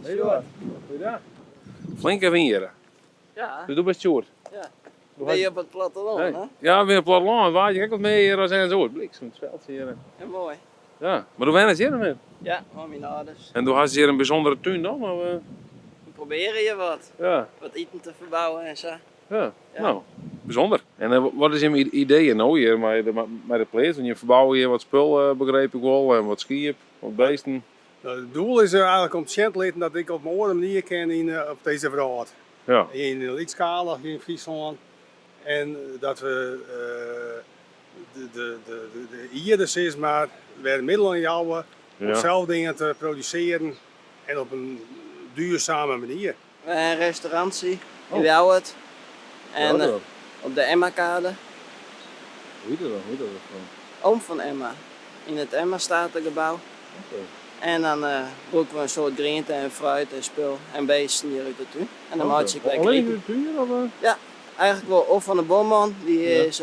Sjoerd. Goeiedag. Flink even hier. Ja. Dus du bent Sjoerd. Ja. Du Ben je op het platteland, Hey. hè? Ja, weer op het platteland. Waar je kijkt wat meer als een soort bliksem, het veld hier. Ja, mooi. Ja, maar du bent hier net. Ja, hominades. En du hast hier een bijzondere tuin dan? Of, We proberen je wat. ja. Wat eten te verbouwen en zo. Ja. Ja. Nou, bijzonder. En wat is je ideeën nou hier met de place? Want je verbouwt hier wat spul, begreep ik wel, en wat skiën, wat beesten. Nou, het doel is eigenlijk om te laten dat ik op mijn andere manier kan op deze verhaal. Ja. In de liedskala in Friesland. En dat we de ierders is maar weer middelen jouwen om Ja. zelf dingen te produceren en op een duurzame manier. We hebben een restaurantie Oh. in Ljouwert. En Ja, op de Emma-kade. hoe heet dat? Oom van Emma. In het Emma-statengebouw. Oké. En dan broeken we een soort groente en fruit en spul en beesten hier uit de tuin. En dan maak je lekker Alleen eten. in de tuin of? Eigenlijk wel of van de Bomman, die Ja. is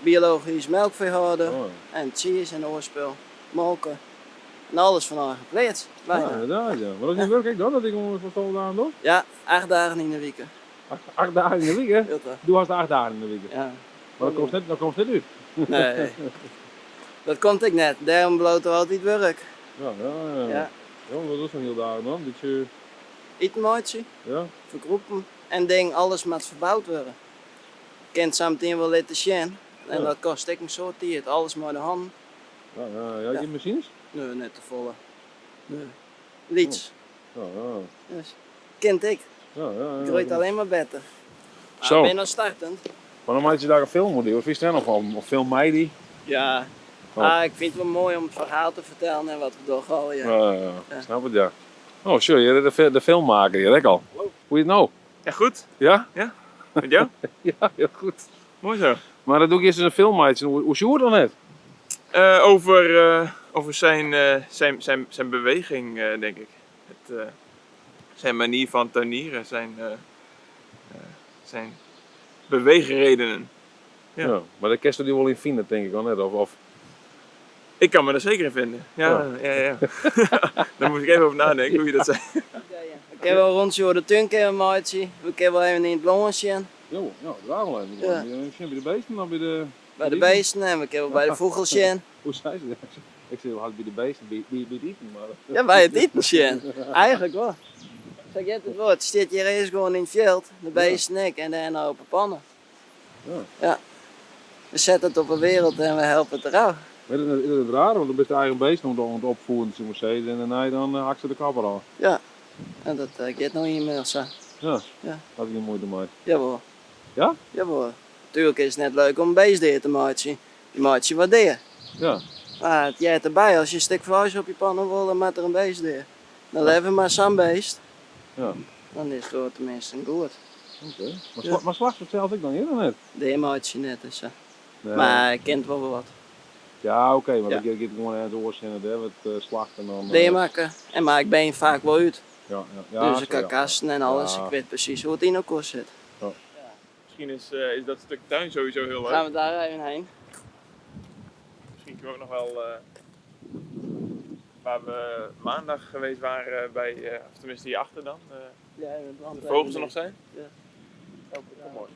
biologisch melkveehouder. Oh. En cheese en oorspul, molken. En alles van eigen plaats, Ja, bijna. inderdaad, ja. Maar dat is niet werk ik dan, dat ik ongeveer voor dagen doe? Ja, 8 dagen in de week. 8 dagen in de week, hè? Heel tof. Du hast 8 dagen in de week. Ja. Maar dat komt net uit. Nee. Dat komt ik net, daarom bloot er altijd werk. Ja. Ja. Ja, wat is een heel dagen dan? Dat je, Eten maatje, ja. vergroepen en ding, alles moet verbouwd worden. Je kent zometeen wel laten zien. En Ja. dat kost ik een soort tijd, alles maar de hand. Ja, je Ja. hebt machines? Nee, net te volle. Nee. Lieds. Ja. Dus, kent ik. Ja. Ik groeit alleen maar beter. Zo. Ik ben nog startend. Maar dan maak je daar een film voor, of is er nog van? Of film mij die? Ja. Oh. Ik vind het wel mooi om het verhaal te vertellen en wat we doorgaan. Ja. Ja. Snap het, ja. Oh, sorry, de filmmaker hier, ik al. Hallo. Hoe je het nou? Ja, goed. Ja? Met jou? Ja, heel goed. Mooi zo. Maar dan doe ik eerst een filmmaatje. Hoe Sjoerd dan net? Over zijn beweging, denk ik. Zijn manier van tuinieren, zijn beweegredenen. Ja. Ja. Maar de kerst die wel in vinden, denk ik wel net. Of... Ik kan me er zeker in vinden. Ja. Daar moet ik even over nadenken hoe je dat zei. Ik heb wel rond door de tuin een maatje. We kunnen wel even in het blauwtje Jo, ja, daar wel even. Ja. Misschien bij de beesten of bij de... bij de beesten en we kunnen wel bij de vogeltje. Hoe zei ze dat? Ik zei, had bij de beesten, bij het eten, maar... Ja, bij het etentje. Eigenlijk wel. Zeg je het woord, zit hier eens gewoon in het veld, de beesten en ik en daarna open pannen. Ja. We zetten het op een wereld en we helpen het eruit. Weet je, is het raar, want dan ben je eigen beest om het opvoeren, zo moet zeggen, en daarna dan hak ze de kapper al. Ja. En dat gaat nog inmiddels zo. Ja. Ja. Had ik niet moeite mee. Jawel. Ja? Jawel. Natuurlijk is het net leuk om een beestdeer te maken. Je maakt je wat deer. Ja. Maar het jij erbij, als je een stuk vlees op je pannen wil, dan maakt er een beestdeer. Dan leven maar zo'n beest. Ja. Dan is het tenminste een goed. Oké. Maar, Ja. maar slacht zelf ik dan hier dan net? Die maak je net dus. Nee. Maar ik kent wel wat. Ja, oké, maar Ja. dan gaat het gewoon aan het oorzien, wat slachten en dan... Die maken. En maar ik ben vaak wel uit. Ja. Dus ik kan kasten en alles. Ja. Ik weet precies hoe het in elkaar zit. Misschien is dat stuk tuin sowieso heel leuk. Gaan we daar even heen? Misschien kunnen we ook nog wel... waar we maandag geweest waren bij... of tenminste hierachter dan. Ja, De vogels er nog zijn. Mooi.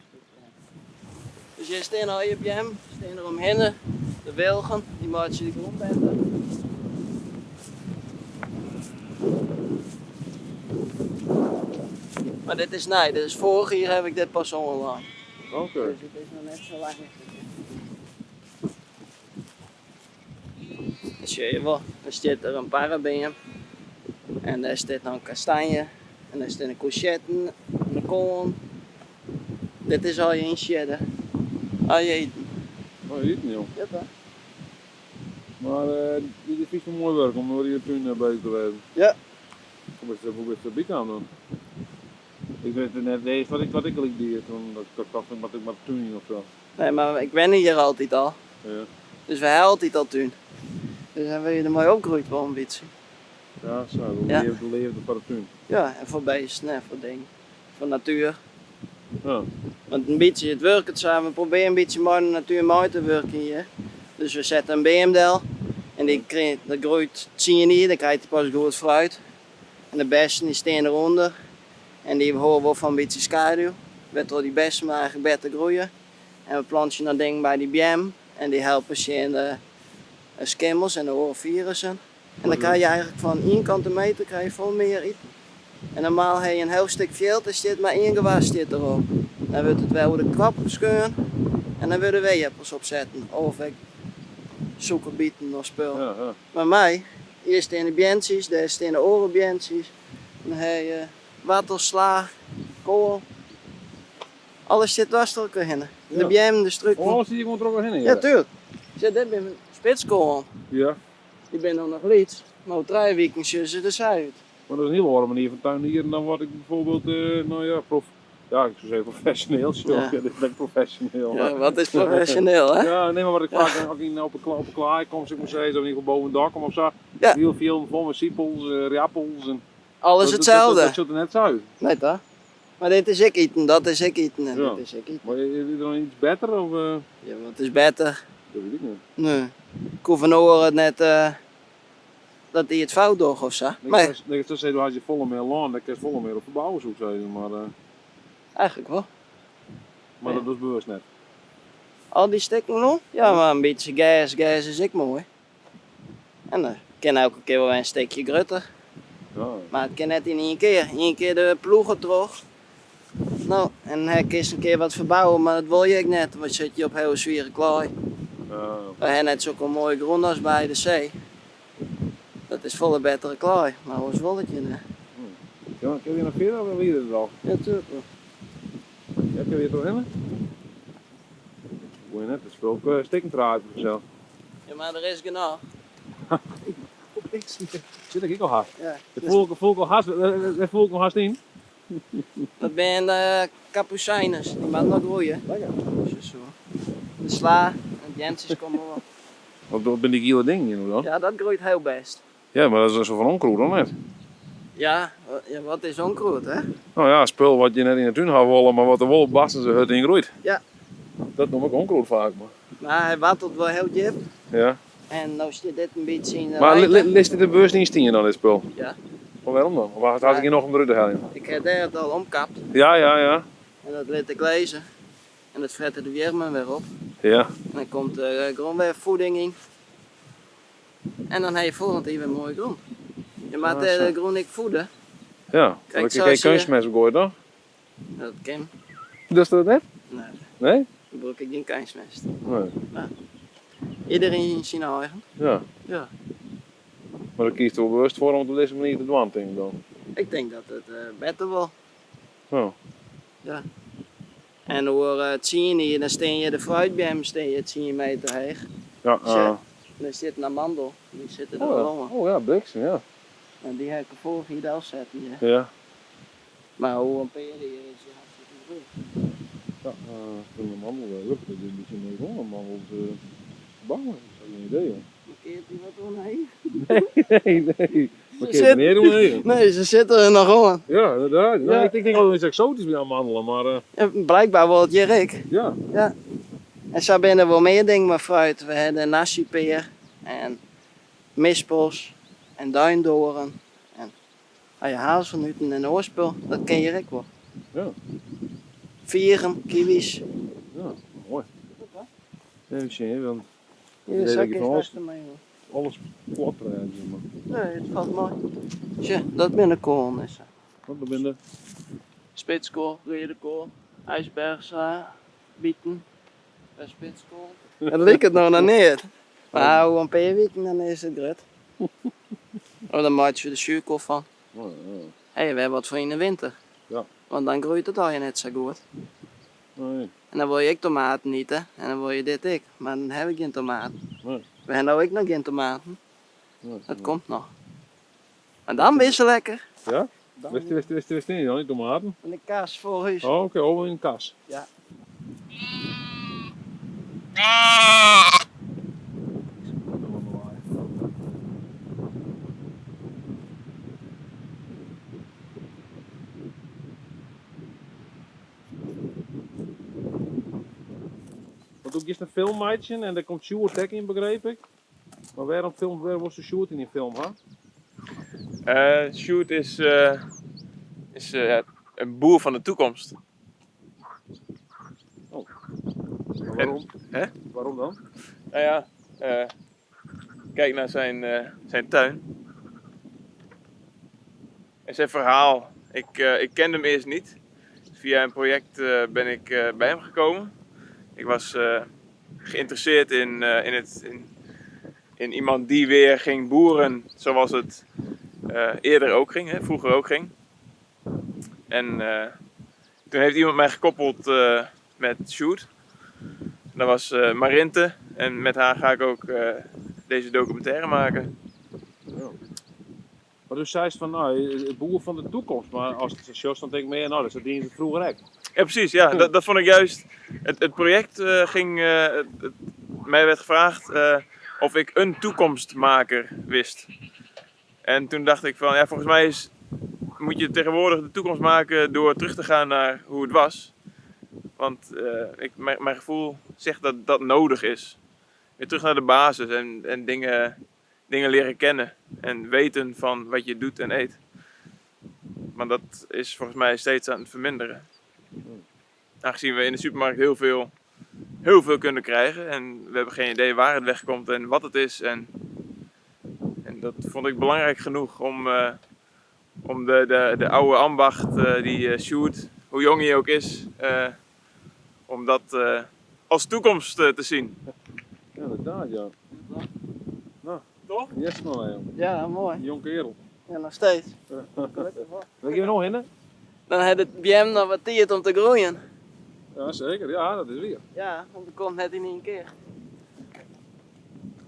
Dus je staat al hier op je hem, staan er omheen, de wilgen, die maak je de grond beter. Maar dit is nee, dit is vorig jaar heb ik dit pas online. Oké. Dus het is nog net zo lang. Dus je wel, dan staat er een parabeam en daar staat dan een kastanje en daar staan een courgette, een kool. Dit is al je inshedden. Al je eten. Oh, je eet niet, joh. Ja, toch? Maar dit is een mooi werk om door hier tuin bezig te wezen. Ja. Hoe is het bij aan dan? Ik weet het net eens wat ik al deed toen dat ik dacht wat ik maar tuin of zo. Nee, maar ik ben hier altijd al. Ja. Dus we hebben altijd al toen. Dus dan wil je er mooi opgroeid wel een beetje. Ja, zo. Dan Ja. leefde voor de tuin. Ja, en voor beesten en voor dingen. Voor natuur. Ja. Want een beetje het werken samen. We proberen een beetje maar de natuur mooi te werken hier. Dus we zetten een BMDL. En dat groeit, dat zie je niet, dan krijg je pas goed fruit. En de bessen die staan eronder. En die horen wel van een beetje schaduw. Weet door die bessen maar eigenlijk beter groeien. En we planten dan dingen bij die BM. En die helpen je in de skimmels en de oorvirussen. En dan kan je eigenlijk van 1 kant meter krijg je veel meer eten. En normaal heb je een heel stuk veld, er zit maar 1 gewas zit erop. Dan wordt het wel de kwap scheuren en dan willen we weeëppels opzetten. Of ik suikerbieten of spul. Ja, ja. Maar mij, hier staan de bjentjes, daar staan de orenbjentjes. Dan heb je wattel, sla, kool. Alles zit dwars door elkaar heen. De Ja. bjem, de struiken. Oh, alles zie je gewoon er ook wel heen. Ja, tuurlijk. Zit dit bij mijn spitskool. Ja. Die ben nog lied, maar over 3 weken zullen ze er uit. Maar dat is een heel andere manier van tuinieren dan wat ik bijvoorbeeld, nou ja, ja, ik zou zeggen professioneel. Ja. Ja. Dit is echt professioneel. Ja, wat is professioneel, hè? Ja, nee, maar wat ik vaak ook in op een klaai kom, zeg maar zeggen, zo in ieder geval boven een dak kom of zo. Ja. Heel veel vol met siepels, riappels en... Alles hetzelfde. Dat ziet er net zo uit. Nee toch? Maar dit is ik eten, dat is ik eten en Ja. dit is ik eten. Maar is er nog iets beter of... Ja, wat is beter? Dat weet ik niet. Nee. Ik hoef van oren net dat hij het fout doet of zo. Maar Nee, dat zei als je volle meer land, dan kun je volle meer op verbouwen zoek zeggen, eigenlijk wel. maar Ja. dat is bewust net. Al die stikken nog? Ja, maar een beetje gas is ik mooi. En dan kan elke keer wel een stukje grutter. Ja. Maar het kan net in 1 keer. 1 keer de ploegen terug. Nou, en dan heb ik een keer wat verbouwen, maar dat wil je ook net, want zit je op heel zware klaai. We hebben net zo'n mooie grond als bij de zee. Dat is volle betere klaai, maar hoe is het je? Ja, kun je nog verder of wil je het al? Ja, tuurlijk wel. Ja, kun je het toch hebben? Hoe je net, het spul ook stikken draaien voor jezelf. Ja, maar er is genoeg. Zit ik al haast. Ja, Dat dus voel ik al haast, dat voel ik nog haast in. dat zijn de capucijners, die moeten nog groeien. Lekker. Dus zo. De sla en de jentjes komen wel. Wat ben die hele ding hier dan? Ja, dat groeit heel best. Ja, maar dat is zo van onkruid dan net. Ja, ja wat is onkruid, hè? Nou ja, spul wat je net in de tuin had willen, maar wat de wol basten ze het in groeit. Ja. Dat noem ik onkruid vaak, maar. Maar hij wattelt wel heel diep. Ja. En nou zit dit een beetje in de Maar rijten. list dit de beurs niet stien dan, dit spul? Ja. Maar waarom dan? Of had ik hier nog een drutte helling? Ik heb daar het al omkapt Ja, ja, ja. en dat liet ik lezen. En dat fretten de weermen weer op. Ja. En dan komt de grondweervoeding in. En dan heb je volgend jaar weer mooie grond. Je maakt Ah, zo. de grond niet voeden. Ja. Kijk, Ik zoals geen je- kunstmest gegooid dan? Dat kan. Dat is dat net? Nee, Nee? dan gebruik ik geen kunstmest. Nee. Iedereen in zijn eigen. Ja. Ja. Maar dan kiest er wel bewust voor om op deze manier te doen, denk ik dan. Ik denk dat het beter wel. Oh. Ja. En door het zien hier, dan steen je de fruitboom 10 meter hoog. Ja, Zo. Dan zit een amandel, die zitten er oh, wel. ja. Oh ja, bliksem, ja. En die heb ik ervoor hier al zetten. Ja. Ja. Maar hoe een peren hier is, die hartstikke goed. Ja, toen de mandel lukt het een beetje mee gewoon een mandel bouwen. Dat is een idee, hoor. Keert die wat omheen? Nee. Maar Ze kijk, meneer doen we Nee, ze zitten er nog gewoon. Ja, inderdaad. Ja. Ik denk wel iets exotisch bij mandelen, maar Ja, blijkbaar wordt het Jirik. ja. Ja. En zo zijn er wel meer dingen met fruit. We hebben nasipeer en mispels en duindoren. En als je hazelnoten en oorspul, dat ken je ook wel. Ja. Vieren, kiwis. Ja, mooi. Even zien, want Hier Nee, is dat ook je eens van best mee. Hoor. alles plat rijden, zeg maar. Nee, het valt mooi. Tja, dat ben de kool. Is. Want dan ben je... Spitskool, redekool, ijsbergsla, bieten, spitskool. Het lijkt het nou niet. Maar hoe een paar weken dan is het gret. Oh, dan maak je de zuurkool van. Oh, ja. Hé, we hebben wat voor in de winter. Ja. Want dan groeit het al je net zo goed. Nee. En dan wil je ook tomaten eten en dan wil je dit ik. Maar dan heb ik geen tomaten. Nee. We hebben nou ook nog geen tomaten. Nee. Dat komt nog. En dan is het lekker. Ja? Dan Wist je niet, dan niet tomaten? en de kaas voor huis. Oh, oké, over in de kas. Ja. Want ook is een filmmeidje en daar komt Sjoerd Dek in, begreep ik. Maar waarom was de Sjoerd in die film, hè? Sjoerd is een boer van de toekomst. Maar waarom? Hè? Waarom dan? Nou ja, kijk naar zijn tuin. En zijn verhaal. Ik kende hem eerst niet. Via een project ben ik bij hem gekomen. Ik was geïnteresseerd in iemand die weer ging boeren zoals het eerder ook ging, hè, vroeger ook ging. En toen heeft iemand mij gekoppeld met Sjoerd. Dat was Marinte en met haar ga ik ook deze documentaire maken. Maar dus zei ze van, nou, het boer van de toekomst. Maar als het zo is, dan denk ik meer, nou, dat is het ding vroeger echt. Ja, precies. Ja, dat vond ik juist. Het project mij werd gevraagd of ik een toekomstmaker wist. En toen dacht ik van, ja, volgens mij moet je tegenwoordig de toekomst maken door terug te gaan naar hoe het was. Want mijn gevoel zegt dat dat nodig is. Weer terug naar de basis en dingen leren kennen. En weten van wat je doet en eet. Maar dat is volgens mij steeds aan het verminderen. Aangezien we in de supermarkt heel veel kunnen krijgen. En we hebben geen idee waar het wegkomt en wat het is. En dat vond ik belangrijk genoeg om de oude ambacht die Sjoerd, hoe jong hij ook is, om dat als toekomst te zien. Ja, inderdaad, ja. Nou, Toch? yes man, joh. Ja, mooi. Jong kerel. Ja, nog steeds. Wil je er nog in? Dan had het bij hem nog wat tijd om te groeien. Ja, zeker. Ja, dat is weer. Ja, want dat komt net in één keer.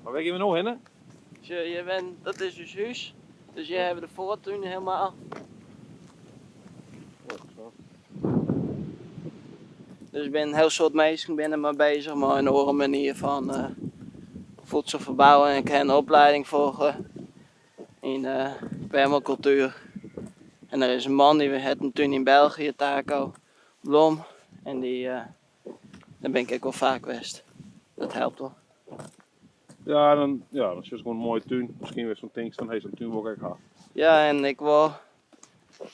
Maar wil je er nog in? Dus dat is dus huis. Dus jij hebt de voortuin helemaal. Dus ik ben een heel soort mensen ben er maar bezig, maar een andere manier van voedsel verbouwen. En ik heb een opleiding volgen in permacultuur. En er is een man die heeft een tuin in België, Taco Blom. En daar ben ik ook wel vaak geweest. Dat helpt wel. Ja, dan is het gewoon een mooie tuin. Misschien weer zo'n tanks, dan heeft zo'n tuin ook echt gehad. Ja, en ik wil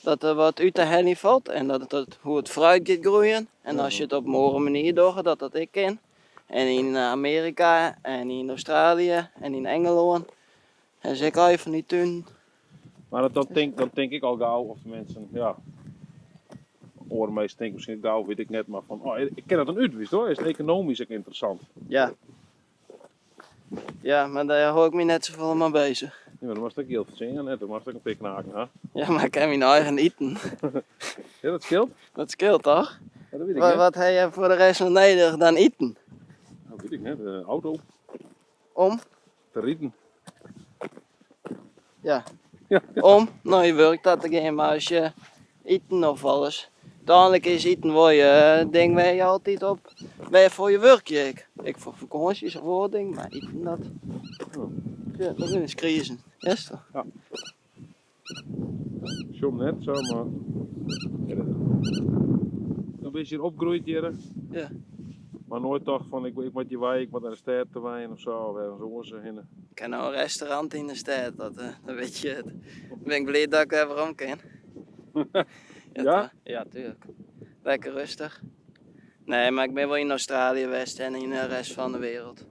dat er wat uit de helling valt en hoe het fruit gaat groeien. En als je het op een andere manier doet, dat ik ken. En in Amerika en in Australië en in Engeland. En zeg ik al van die tuin. Maar dan denk ik al gauw of de mensen, ja. Oormeest denken misschien gauw, weet ik net, maar van, oh, ik ken dat een uitwist hoor. Is het economisch ook interessant? Ja. Ja, maar daar hoor ik me net zoveel mee bezig. Ja, dan was het ook heel veel net, dan was het ook een pik naken, hè? Ja, maar ik heb mijn eigen eten. Ja, dat scheelt. Dat scheelt toch? Ja, dat weet ik net. Wat heb je voor de rest nog nodig dan eten? Dat weet ik net, de auto, Om? te rieten. Ja. Ja. Om? Nou, je werkt dat again, maar als je eten of alles. Uiteindelijk is eten waar je ding waar je altijd op. Waar voor je werkje. Ik voor vakanties of voor ding, maar eten dat. Oh. Ja, dat is crisis. Yes toch? Jom net zo, maar. Ja, een beetje opgroeit hier. Ja. Maar nooit toch van ik moet je wijk, ik moet naar de stad te wijnen of zo. We hebben zo'n ze in. Ik ken nou een restaurant in de stad, dat weet je. Dan ben ik blij dat ik even om kan. Ja? Ja, tuurlijk. Lekker rustig. Nee, maar ik ben wel in Australië geweest en in de rest van de wereld.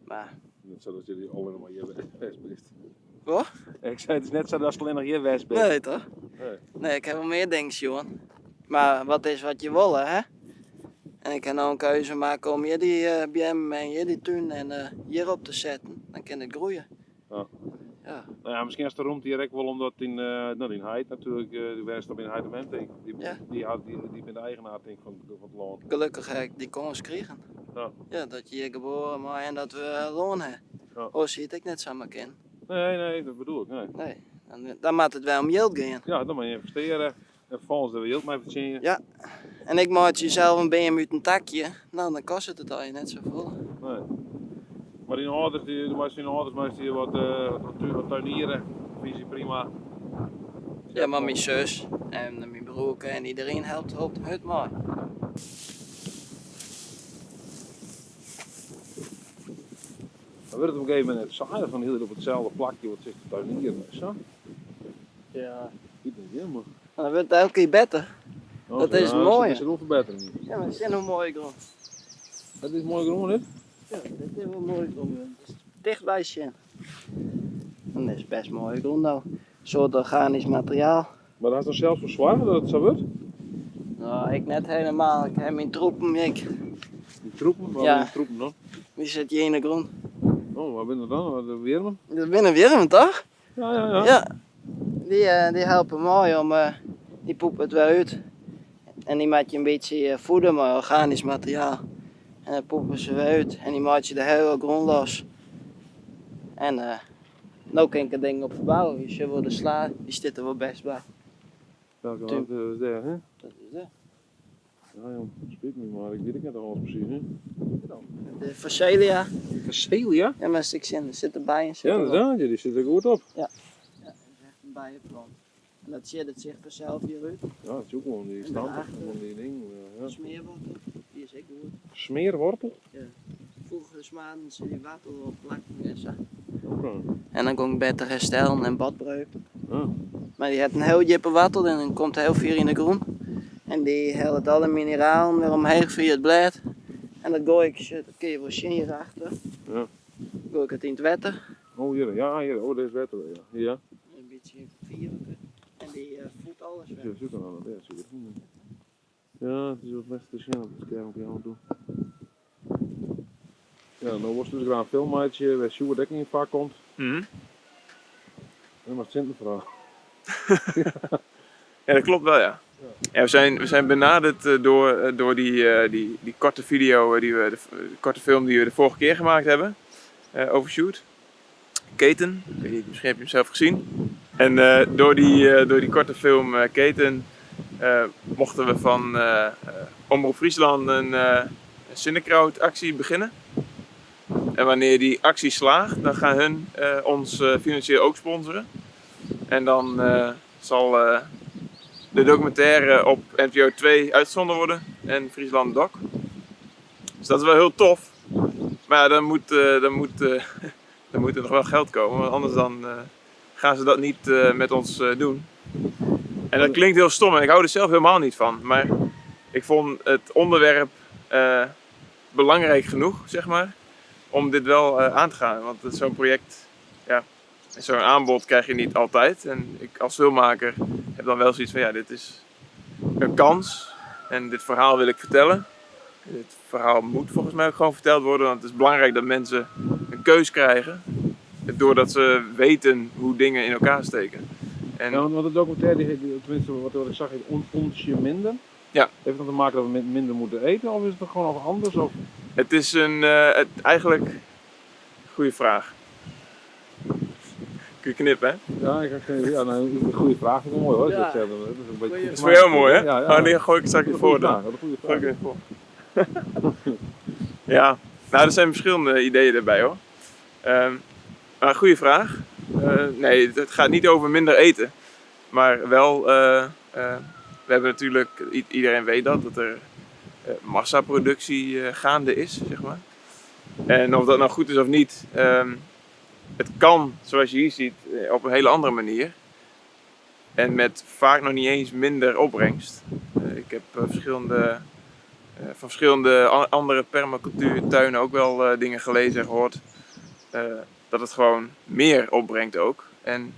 Maar. Net zo dat jullie alleen maar hier west bent. Wat? Ik zei het is net zo dat je alleen nog hier west bent. Nee toch? Nee. Nee, ik heb wel meer dingen, Johan. Maar wat is wat je wil, hè? En ik kan nou een keuze maken om hier die BM en hier die tuin en hierop te zetten. Dan kan het groeien. Ja. Ja. Nou ja, misschien is de roem direct wel omdat in Heid natuurlijk, die werkt op in Heidement. Ja. Die ben de eigenaar denk, van het land. Gelukkig heb ik die kans kregen. Ja. Ja, dat je hier geboren bent en dat we loon hebben. Ja. Oh, zie ik net samen ken. Nee, dat bedoel ik. Nee. Nee, dan moet het wel om geld gaan. Ja, dan moet je investeren. En volgens de wereld maar verzinnen. Ja. En ik maak jezelf een BM uit een takje. Nou, dan kost het al je net zoveel. Nee. Maar die ouders, die wat tuinieren, visie prima. Ja, maar mijn zus en mijn broer en iedereen helpt het maar. Dan werd het op een gegeven moment saai van heel op hetzelfde plakje wat zich te tuinieren is. Zo. Ja. Ik denk, ja, maar... Dan wordt het elke keer beter. Oh, Dat is ja, mooi. Dat is een verbetering. Ja, maar het is een mooie grond. Dat is mooi groen, hè? Ja, dit is wel mooi grond. Het is dichtbij Sjen. En dat is best mooi grond nou. Een soort organisch materiaal. Maar dat is dan zelfs voor zwaar dat het zo wordt? Nou, ik net helemaal. Ik heb mijn troepen, Die troepen? Waar Ja. zijn die troepen dan? die zit hier in de grond. Oh, waar ben je dan? De Weerman? Dat binnen Wiermen, toch? Ja. Ja. Die helpen mooi om, die poepen het weer uit. En die maak je een beetje voeden met organisch materiaal. En dan poepen ze weer uit. En die maak je de hele grond los. En nou kan ik er dingen op verbouwen. Dus je wil de sla, die zit er wel best bij. Welke Tuur. wat is daar, hè? Dat is het. Ja, joh, spreek me maar, ik weet het net al alles precies, hè? De Facelia. Castelia? Ja, maar ik zit erbij en zit Ja, erop. inderdaad, die zit er goed op. Ja, dat is echt een bijenplant. En dat zit het zich vanzelf hier uit. Ja, dat is ook gewoon die En stand, daarachter? gewoon die ding. Ja. Smeerwortel, die is ook goed. Smeerwortel? Vroeger smaden ze die water op plakken en zo. Oké. En dan kon ik beter herstellen en badbreuk. Ja. Maar die had een heel jippe wattel en dan komt heel veel in de grond. En die helpt alle mineralen weer omheen via het blad. En dan gooi ik, dat kun je wel zien hierachter. Ja. Gooi ik het in het water. Oh, hier, ja, hier, oh, deze wetter, ja. Ja. Een beetje vieren. En die voedt alles weg. Ja, zoek dan aan het, ja, zoek het. Ja, het is wat best te zien op het scherm op je hand doen. Ja, dan was dus graag een filmmaatje waar Sjoerd Dekking in vaak komt. Mhm. En maar het vraag. Ja, dat klopt wel, ja. Ja, we zijn benaderd door die korte video, de korte film die we de vorige keer gemaakt hebben. Over Shoot. Keten, ik weet niet, misschien heb je hem zelf gezien. En door die korte film Keten mochten we van Omroep Friesland een Sinnekraut actie beginnen. En wanneer die actie slaagt, dan gaan hun ons financieel ook sponsoren. En dan zal de documentaire op NPO 2 uitgezonden worden en Friesland Doc. Dus dat is wel heel tof. Maar ja, dan moet er nog wel geld komen, want anders dan gaan ze dat niet met ons doen. En dat klinkt heel stom en ik hou er zelf helemaal niet van. Maar ik vond het onderwerp belangrijk genoeg, zeg maar, om dit wel aan te gaan. Want zo'n project, ja, zo'n aanbod krijg je niet altijd. En ik als filmmaker heb dan wel zoiets van, ja, dit is een kans. En dit verhaal wil ik vertellen. Dit verhaal moet volgens mij ook gewoon verteld worden. Want het is belangrijk dat mensen een keus krijgen. Doordat ze weten hoe dingen in elkaar steken. En Ja, want de documentaire, tenminste wat ik zag, heet Onsje Minder. Ja. Heeft dat te maken dat we minder moeten eten of is het gewoon nog anders? Of? het is eigenlijk... Goeie vraag. Kun je knippen, hè? Ja, ik heb geen ja, nou, een goede vraag. Dat is mooi hoor. Ja. Dat is een beetje Dat Dat is voor jou mooi, hè? Ja, ja. Oh, nee, gooi ik het straks Dat is voor een dan. goede vraag. Gooi ik even voor. Ja, nou, er zijn verschillende ideeën erbij, hoor. Maar goede vraag. Nee, het gaat niet over minder eten. Maar wel, we hebben natuurlijk, iedereen weet dat er massaproductie gaande is, zeg maar. En of dat nou goed is of niet, het kan, zoals je hier ziet, op een hele andere manier. En met vaak nog niet eens minder opbrengst. Ik heb van verschillende andere permacultuurtuinen ook wel dingen gelezen en gehoord. Dat het gewoon meer opbrengt ook. En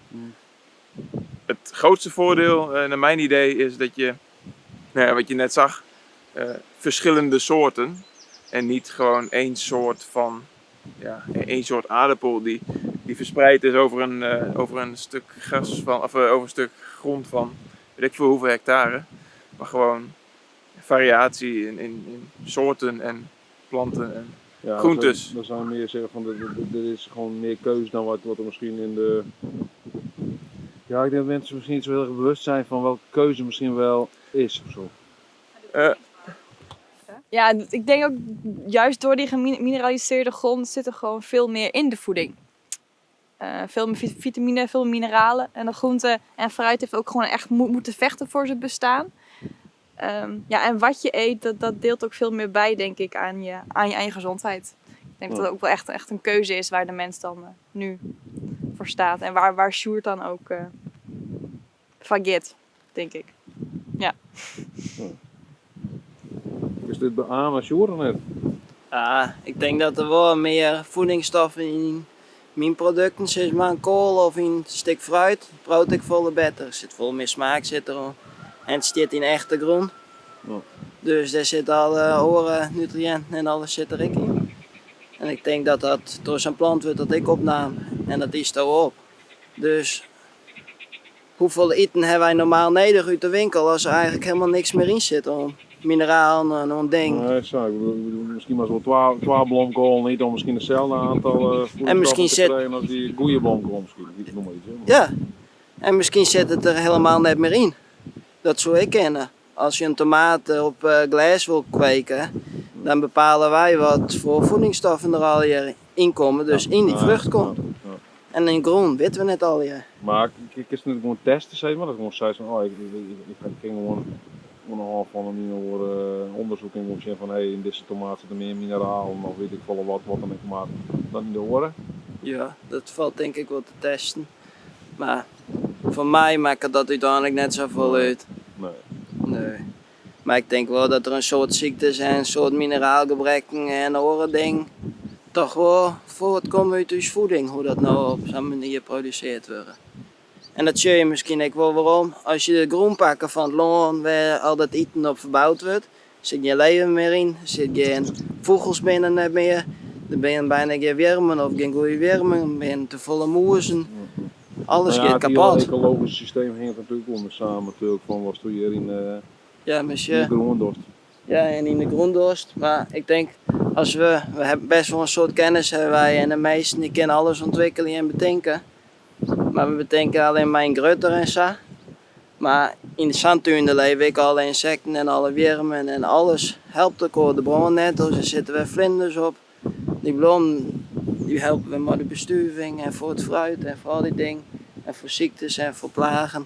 het grootste voordeel, naar mijn idee, is dat je, nou ja, wat je net zag, verschillende soorten. En niet gewoon één soort van, ja, één soort aardappel die verspreid is over een stuk gras van, of over een stuk grond van, weet ik veel hoeveel hectare. Maar gewoon variatie in soorten en planten en Ja, groentes. Dan zou je meer zeggen van er is gewoon meer keuze dan wat er misschien in de... Ja, ik denk dat mensen misschien niet zo heel erg bewust zijn van welke keuze misschien wel is of zo. Ja, ik denk ook juist door die gemineraliseerde grond zit er gewoon veel meer in de voeding. Veel meer vitamine, veel mineralen. En de groente en fruit heeft ook gewoon echt moeten vechten voor zijn bestaan. Ja, en wat je eet, dat deelt ook veel meer bij, denk ik, aan je gezondheid. Ik denk dat het ook wel echt een keuze is waar de mens dan nu voor staat. En waar Sjoerd dan ook vergeet, denk ik. Is dit beamen als Joren net? Ja, ik denk dat er wel meer voedingsstoffen in mijn producten zit, maar een kool of in een stuk fruit, brood ik volle beter. Er zit veel meer smaak zit er al. En het zit in echte groen. Ja. Dus daar zitten alle oren, nutriënten en alles zit er ook in. En ik denk dat dat door zo'n plant wordt dat ik opnam. En dat is er op. Dus hoeveel eten hebben wij normaal nodig uit de winkel als er eigenlijk helemaal niks meer in zit? Om mineralen en een ding. Nee, zo, ik bedoel, misschien maar zo'n 12 blomkool, niet om misschien hetzelfde aantal En misschien te zit- krijgen als die goede blomkool misschien. Ik noem maar iets. Hè. Ja, en misschien zit het er helemaal niet meer in. Dat zou ik kennen. Als je een tomaat op glas wil kweken, dan bepalen wij wat voor voedingsstoffen er al in komen, dus in die vrucht komt. Ja, ja. En in groen weten we het al. Maar ik is het gewoon testen, zeg maar. Dat ik gewoon zei van, oh, ik ging gewoon nogal van een onderzoek in zeggen van, hey, in deze tomaat zit er meer mineralen of weet ik wel wat dan ik maar dan in de oren. Ja, dat valt denk ik wel te testen. Maar voor mij maakt het dat uiteindelijk net zoveel uit. Nee. Nee. Maar ik denk wel dat er een soort ziektes en een soort mineraalgebrekken en oren ding toch wel voortkomen uit uw voeding, hoe dat nou op zo'n manier geproduceerd wordt. En dat zie je misschien ook wel waarom. Als je de groenpakken van het loon waar al dat eten op verbouwd wordt, zit geen leven meer in, zit geen vogels binnen niet meer. Er ben bijna geen wormen of geen goede wormen, er ben te volle moezen. Alles Nou ja, gaat het kapot. hele ecologische systeem hangt natuurlijk wel mee samen natuurlijk van wat doe je er in Ja, de monsieur. groendorst. Ja, en in de groendorst. Maar ik denk, als we hebben best wel een soort kennis hebben wij en de meesten die kennen alles ontwikkelen en bedenken. Maar we bedenken alleen maar in grutter en zo. Maar in de zandtuinen leven ik alle insecten en alle wormen en alles helpt elkaar. De bronnetels, er zitten weer vlinders op. Die bloemen, die helpen we met de bestuving en voor het fruit en voor al die dingen. En voor ziektes en voor plagen.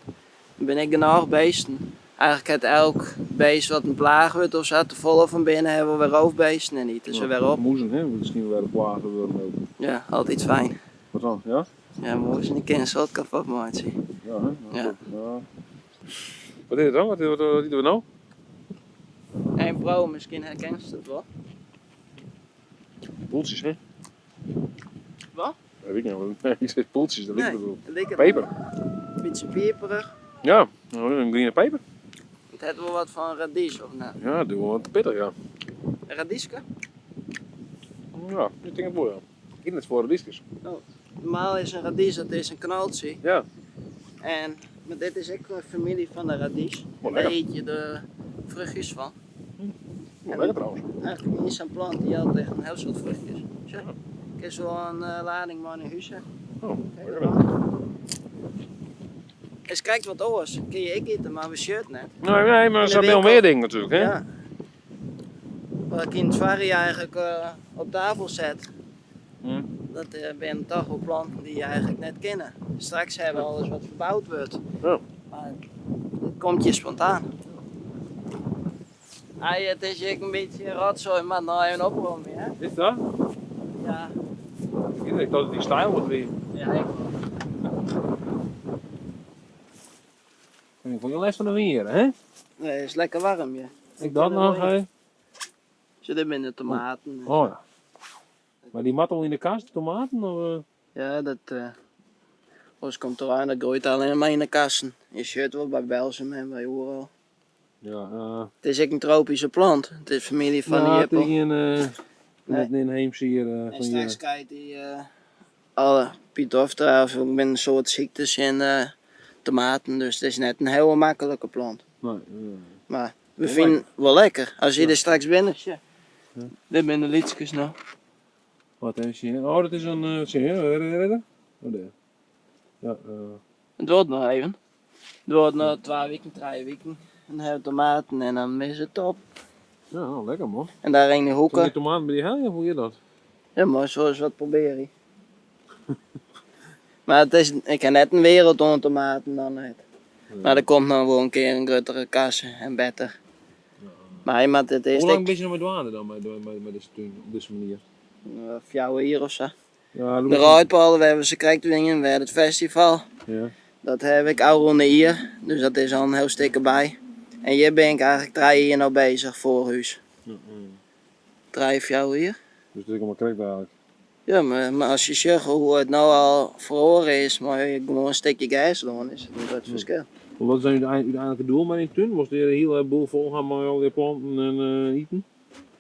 Dan ben ik genoeg beesten. Eigenlijk heeft elk beest wat een plaag wordt of zo te vol van binnen hebben we weer roofbeesten en niet. Dus we weer op. Moezen, hè? Misschien weer de plagen worden ook. Ja, altijd fijn. Wat dan? Ja? Ja, mooi zijn die kinderen zo kapot maken. Ja, hè? Ja. Ja. Wat is het dan? Wat doen we nou? En bro, misschien herkent ze het wel. Poeltjes, hè? Wat? Dat weet ik niet. Nee, ik zeg poeltjes, dat weet ik Nee, bedoel. het lijkt Peper. een beetje peperig. Ja, een groene peper. Het heeft wel wat van radies of nou. Ja, doen we wat pittig, ja. Een radieske? Ja, ik denk het wel, ja. Ik net voor de discus. Normaal is een radies, dat is een knoltje. Ja. En maar dit is ook een familie van de radies. Oh, En daar lekker. eet je de vruchtjes van. Oh, lekker trouwens. Eigenlijk is zo'n plant die had echt een heel soort vruchtjes. Zo. Ik heb zo een lading maar in huis. Oh, lekker. Eens kijkt wat oors. Kun je ik eten, maar we shirt net. Nee, maar er zijn veel winkel. meer dingen natuurlijk, hè? Ja. Wat ik in het Sverige eigenlijk op tafel zet. Hm. Dat zijn toch wel planten die je eigenlijk net kennen. Straks hebben we alles wat verbouwd wordt. Ja. Maar het komt je spontaan. Hey, het is ook een beetje rotzooi, maar nou even opruimen, hè? Is dat? Ja, Ik denk dat het die stijl wordt weer. ja, ik Ik vond je les van de weer, hè? Nee, het is lekker warm, ja. Ik dat nog, hè? Zit er binnen tomaten. Oh ja. Maar die mat al in de kast, tomaten? Of, Ja, dat. Ons komt eraan, dat groeit alleen maar in de kassen. Je shirt wel bij Belgium en bij overal. Ja, Het is ook een tropische plant. Het is familie van de ja, jippel. tegen Nee. net in Heems hier En van straks je. kijkt die alle Pitofthra of een soort ziektes in tomaten. Dus het is net een heel makkelijke plant. Nee, Maar we Heel vinden het wel lekker. Als je er straks binnen zit. Ja. Dit zijn de liedjes nou. wat is hier? Oh, dat is een zie je, redder? Oh, daar. Ja, Het wordt nog even. Het wordt nog 2 weken, 3 weken. En dan hebben we tomaten en dan is het top. ja, oh, lekker man. En daar in de Toen hoeken. die tomaten bij die helling, hoe je dat? Ja, maar zo eens wat proberen. Maar het is, ik heb net een wereld onder tomaten dan net. Maar er komt nog wel een keer een grotere kassen en beter. Maar iemand het is Hoe lang ik ben je nog met douane dan met deze tuin, op deze manier? 4 jaar of zo. Ja, De Ruitpalen, we hebben ze krijgt dingen, we hebben het festival. Ja. Dat heb ik al rond hier, dus dat is al een heel stuk erbij. En hier ben ik eigenlijk 3 jaar nou bezig voor huis. 3 of 4 hier. Dus dat is allemaal correct eigenlijk. Ja, maar als je zegt hoe het nou al verloren is, maar je gewoon een stukje gas doen, is het een groot verschil. Wat zijn jullie uiteindelijke doel met die tuin? Was er een hele boel vol gaan met al die planten en eten?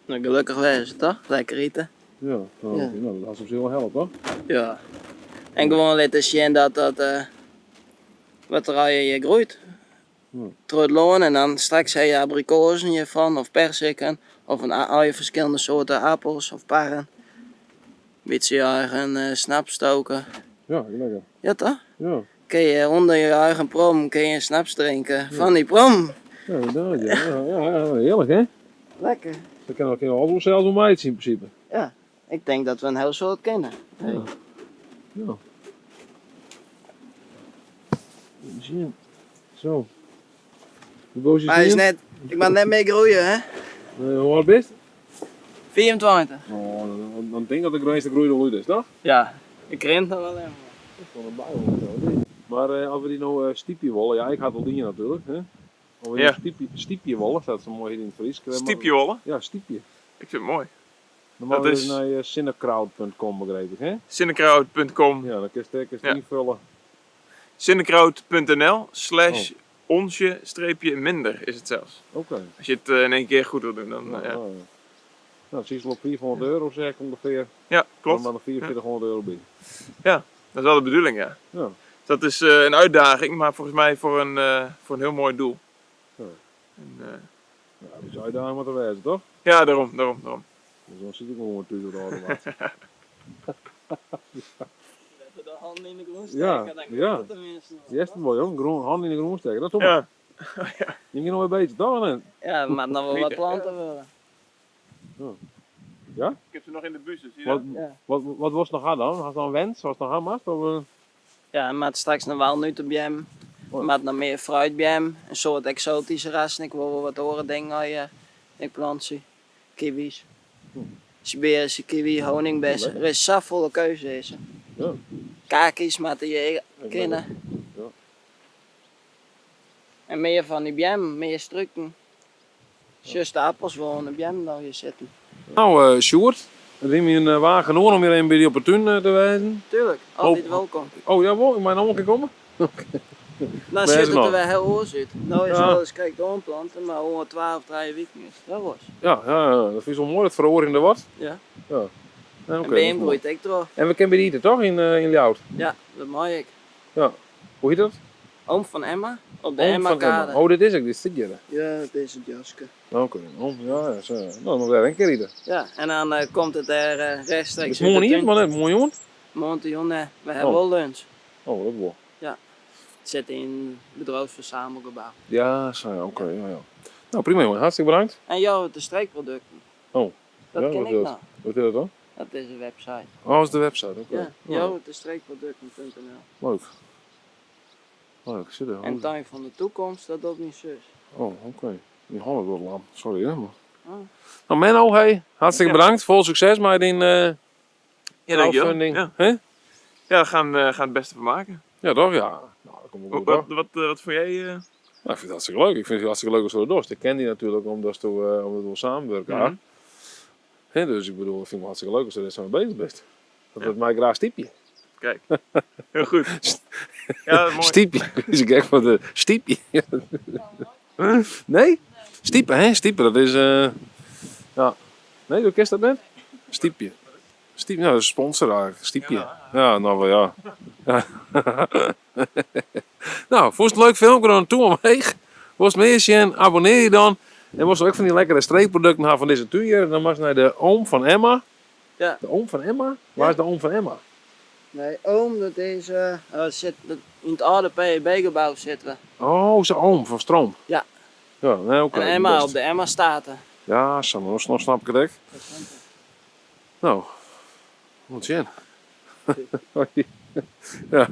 Nou, gelukkig wezen toch? Lekker eten. Ja, nou, Ja. nou, dat is op zich wel helpen, toch? Ja. En gewoon laten zien dat wat er al je groeit. Ja. Terug loon en dan straks heb je abrikozen hiervan of perziken of al je verschillende soorten appels of parren. Beetje je eigen snap stoken. Ja, lekker. Ja toch? Ja, Kun je onder je eigen prom kun je snaps drinken van die prom. ja inderdaad. Ja, heerlijk hè? Lekker. Dat kan ook heel zelfs om mij in principe. Ja, ik denk dat we een heel soort kennen. Hey. Ja. Zien. Zo. De boosjes Maar hij is net, ik ben net mee groeien hè. hoe oud best? 24. Oh, dan denk ik dat de grootste groei de luid is, toch? Ja, ik rent er wel even. Dat is wel een bijl. Maar als we die nou stiepje willen, ja ik had wel dingen natuurlijk. Hè? Als we die Ja. stiepje willen, dat is zo mooi in het Fries. Stiepje wollen. Ja, stiepje. Ik vind het mooi. Dan Dat moet je is- dus naar sinnekraut.com begreep ik, hè? Sinnekraut.com. Ja, dan kun je het Ja. invullen. Sinnekraut.nl/onsje-minder is het zelfs. Oké. Als je het in één keer goed wil doen, dan ja. Nou, zie je op 400 euro zeg ik ongeveer. Ja, klopt. Dan maar nog 4400 euro bij. Dat is wel de bedoeling, ja. Ja. Dat is een uitdaging, maar volgens mij voor een heel mooi doel. Ja. En, Ja, dat is uitdaging wat er wezen, toch? ja, daarom. Dus dan zit ik gewoon tussen de orde wat. De handen in de groen Ja, steken, dan ja. komt het tenminste nog. Die eerste mooi hoor, groen, hand in de groen steken. Dat is toch maar. Ja, Je nog een beetje, toch? Hè? Ja, maar dan wel wat planten willen. ik heb ze nog in de bus, zie je Wat, dat? Ja. wat was nog aan dan? Had je dan een wens? Was het nog aan mast? Of, Ja, maar straks nog wel nu te hem. Oh. Met nog meer fruit bij hem. Een soort exotische rassen. Ik wil wel wat horen dingen. Ik plant ze. Kiwis. Siberische kiwi, honingbessen. lekker. Er is zoveel keuze is er. Ja. Kakies met je kennen. Ja. En meer van die bjem, meer strukken. Just de appels wonen bjem daar je zitten. Nou, Sjoerd. Dan neem je een wagen genoeg om weer een beetje op de tuin te wijzen. Tuurlijk, altijd Oh. welkom. Oh ja, wel, ik mag allemaal komen. Dan is zit het het nog? er weer heel oors uit. Nou is Ja. alles, kijk, doorplanten, maar 112, 3 weken is. Dat was. Ja, dat is wel mooi, het verhoor in de wat. Ja. Ja, En oké, dat bij is hem mooi. groeit ik toch? En we kunnen bij eten toch in Ljout? Ja, dat mag ik. Hoe heet dat? Oom van Emma, op de Oom van Emma-kade. Emma. Oh, dit is het, dit zit hier. Ja, dat is het Jaske. Oké, ja, zo. Nou, dan moet we een keer eten. Ja, en dan komt het er Het rechtstreeks is mooi niet, maar net mooi jongen. Montion, we hebben Oh. wel lunch. Oh, dat wel. Het zit in het bedrijfsverzamelgebouw. Ja, zo, oké, ja. Nou, prima jongen, hartstikke bedankt. En jou, de streekproducten. Oh, Dat ja, ken wat ik is nou. Wat is dat dan? Dat is een website. Oh, dat is de website, oké. Ja, jou, de streekproducten.nl. Leuk. Leuk, zit er. En Tuin van de Toekomst, dat op mijn zus. Oh, oké. Die handen wordt lam. Sorry hè, maar. Oh. Nou Menno, hey, hartstikke Ja. bedankt. Vol succes met die Ja, dankjewel. crowdfunding. Ja, Hè? ja gaan het beste van maken. Ja, toch? Ja. Nou, dat komt wel goed hoor. Wat vond jij? Nou, ik vind het hartstikke leuk. Ik vind het hartstikke leuk als we dat doen. Ik ken die natuurlijk omdat we wil samenwerken. Mhm. Hè, dus ik bedoel, ik vind het hartstikke leuk als je er zo mee bezig bent. Dat wordt mij graag stiepje. Kijk, heel goed. Ja, mooi. Stiepje. Is ik echt van de stiepje. Nee? Stiepen, hè? Stiepen, dat is. Ja. Nee, hoe kent dat net? Stiepje. Stiepje, nou, dat is een sponsor eigenlijk. Stiepje. Ja, nou wel ja. Ja. Nou, vond je het een leuk filmpje dan toe omheen? Was meer zien, abonneer je dan. En was er ook van die lekkere streekproducten hebben van deze tuur. Dan mag je naar de oom van Emma. Ja. De oom van Emma? Waar is de oom van Emma? Nee, oom, dat is, in het oude PEB-gebouw zitten we. Oh, zijn oom van Stroom. Ja. Ja, nee, oké. En Emma best. op de Emma staten. Ja, zo, nog snap ik het echt. Nou, wat zien. Ja.